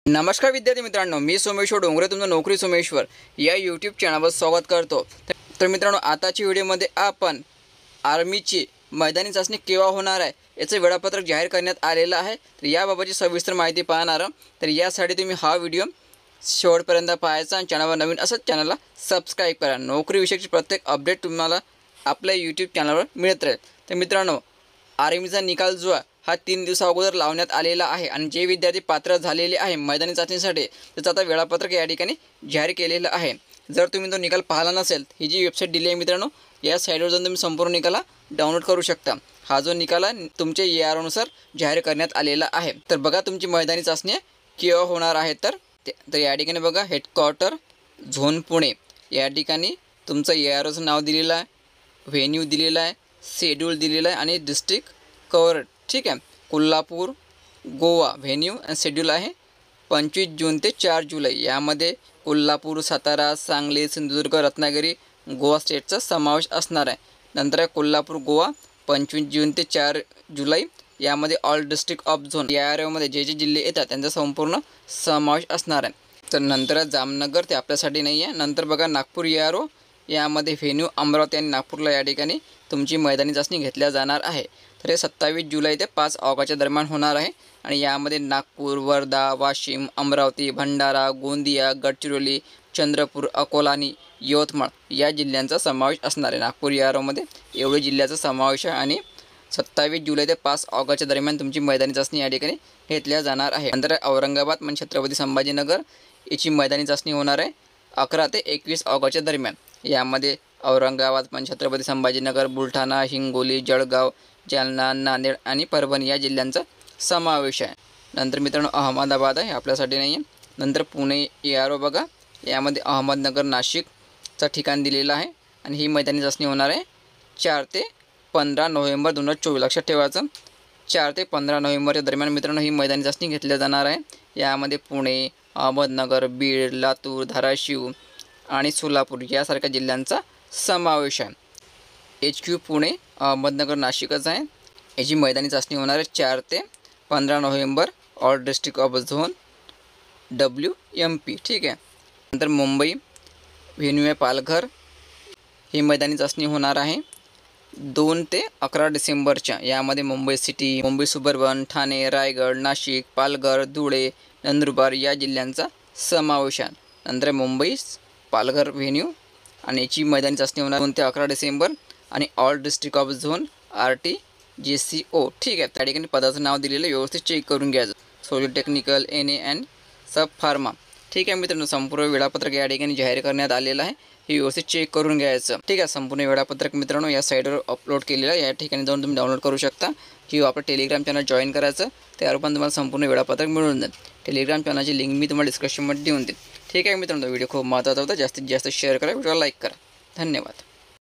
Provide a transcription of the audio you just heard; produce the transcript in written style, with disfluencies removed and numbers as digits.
नमस्कार विद्यार्थी मित्रांनो, मी सोमेश्वर डोंगरे तुमचं नोकरी सोमेश्वर या यूट्यूब चॅनलवर स्वागत करतो। तर मित्रांनो, आताच्या व्हिडिओमध्ये आपण आर्मीची मैदानी चाचणी केव्हा होणार आहे याचं वेळापत्रक जाहीर करण्यात आलेलं आहे। तर याबाबतची सविस्तर माहिती पाहणार आहोत। तर यासाठी तुम्ही हा व्हिडिओ शेवटपर्यंत पाहायचा आणि चॅनलवर नवीन असेल चॅनलला सबस्क्राईब करा। नोकरी विषयीची प्रत्येक अपडेट तुम्हाला आपल्या यूट्यूब चॅनलवर मिळत राहील। तर मित्रांनो, आर्मीचा निकाल जो हा 3 दिवसा अगोदर लावण्यात आलेला आहे आणि जे विद्यार्थी पात्र झालेले आहे मैदानी चाचणीसाठी त्याचं आता वेळापत्रक या ठिकाणी जाहीर केलेलं आहे। जर तुम्ही तो निकाल पाहिला नसेल, ही जी वेबसाईट दिली आहे मित्रांनो, या साईटवर जाऊन तुम्ही संपूर्ण निकाला डाउनलोड करू शकता। हा जो निकाल तुमच्या AR नुसार जाहीर करण्यात आलेला आहे। तर बघा तुमची मैदानी चाचणी केव्हा होणार आहे। तर या ठिकाणी बघा हेडक्वार्टर झोन पुणे या ठिकाणी तुमचं ARचं नाव दिलेलं आहे, व्हेन्यू दिलेला आहे, शेड्यूल दिलेला आहे आणि डिस्ट्रिक्ट कव्हर। ठीक आहे, कोल्हापूर गोवा व्हेन्यू आणि शेड्यूल आहे 25 जून ते 4 जुलै। यामध्ये कोल्हापूर, सातारा, सांगली, सिंधुदुर्ग, रत्नागिरी, गोवा स्टेटचा समावेश असणार आहे। नंतर कोल्हापूर गोवा 25 जून ते 4 जुलै। यामध्ये ऑल डिस्ट्रिक्ट ऑफ झोन या एरियामध्ये जे जे जिल्हे येतात त्यांचा संपूर्ण समावेश असणार आहे। तर नंतर जामनगर ते आपल्यासाठी नाही आहे। नंतर बघा नागपूर ARO, यामध्ये व्हेन्यू अमरावती आणि नागपूरला या ठिकाणी तुमची मैदानी चाचणी घेतल्या जाणार आहे। तर हे 27 जुलै ते 5 ऑगस्टच्या दरम्यान होणार आहे आणि यामध्ये नागपूर, वर्धा, वाशिम, अमरावती, भंडारा, गोंदिया, गडचिरोली, चंद्रपूर, अकोला आणि यवतमाळ या जिल्ह्यांचा समावेश असणार आहे। नागपूर AROमध्ये एवढे जिल्ह्याचा समावेश आहे आणि 27 जुलै ते 5 ऑगस्टच्या दरम्यान तुमची मैदानी चाचणी या ठिकाणी घेतल्या जाणार आहे। नंतर औरंगाबाद म्हणजे छत्रपती संभाजीनगर याची मैदानी चाचणी होणार आहे 11 ते 21 ऑगस्टच्या दरम्यान। यामध्ये औरंगाबाद म्हणजे छत्रपती संभाजीनगर, बुलढाणा, हिंगोली, जळगाव, जालना, नांदेड आणि परभणी या जिल्ह्यांचा समावेश आहे। नंतर मित्रांनो अहमदाबाद आहे, आपल्यासाठी नाही आहे। नंतर पुणे ARO बघा, यामध्ये अहमदनगर, नाशिकचा ठिकाण दिलेलं आहे आणि ही मैदानी चाचणी होणार आहे 4 ते 15 नोव्हेंबर 2024। लक्षात ठेवायचं, 4 ते 15 नोव्हेंबरच्या दरम्यान मित्रांनो ही मैदानी चाचणी घेतल्या जाणार आहे। यामध्ये पुणे, अहमदनगर, बीड, लातूर, धाराशिव आणि सोलापूर यासारख्या जिल्ह्यांचा समावेश आहे। HQ पुणे, अहमदनगर, नाशिकच आहे। याची मैदानी चाचणी होणार आहे 4 ते 15 November, all district of zone WMP। ठीक आहे। नंतर मुंबई व्हेन्यू आहे पालघर, ही मैदानी चाचणी होणार आहे 2 ते 11 डिसेंबरच्या। यामध्ये मुंबई सिटी, मुंबई सुबर्बन, ठाणे, रायगड, नाशिक, पालघर, धुळे, नंदुरबार या जिल्ह्यांचा समावेश आहे। नंतर मुंबई पालघर व्हेन्यू आणि याची मैदानी चाचणी होणार 2 ते 11 डिसेंबर आणि all district of zone RTGCO। ठीक आहे, त्या ठिकाणी पदाचं नाव दिलेलं व्यवस्थित चेक करून घ्यायचं, solid technical, NA and sub pharma. ठीक आहे मित्रांनो, संपूर्ण वेळापत्रक या ठिकाणी जाहीर करण्यात आलेलं आहे, हे व्यवस्थित चेक करून घ्यायचं। ठीक आहे, संपूर्ण वेळापत्रक मित्रांनो या साईटवर अपलोड केलेलं आहे, या ठिकाणी जाऊन तुम्ही डाउनलोड करू शकता किंवा आपलं टेलिग्राम चॅनल जॉईन करायचं, त्यावर पण तुम्हाला संपूर्ण वेळापत्रक मिळून जाईल। टेलिग्राम चॅनलची लिंक मी तुम्हाला डिस्क्रिप्शनमध्ये देऊन देईन। ठीक आहे मित्रांनो, व्हिडिओ खूप महत्त्वाचा होता, जास्तीत जास्त शेअर करा, व्हिडिओला लाईक करा। धन्यवाद।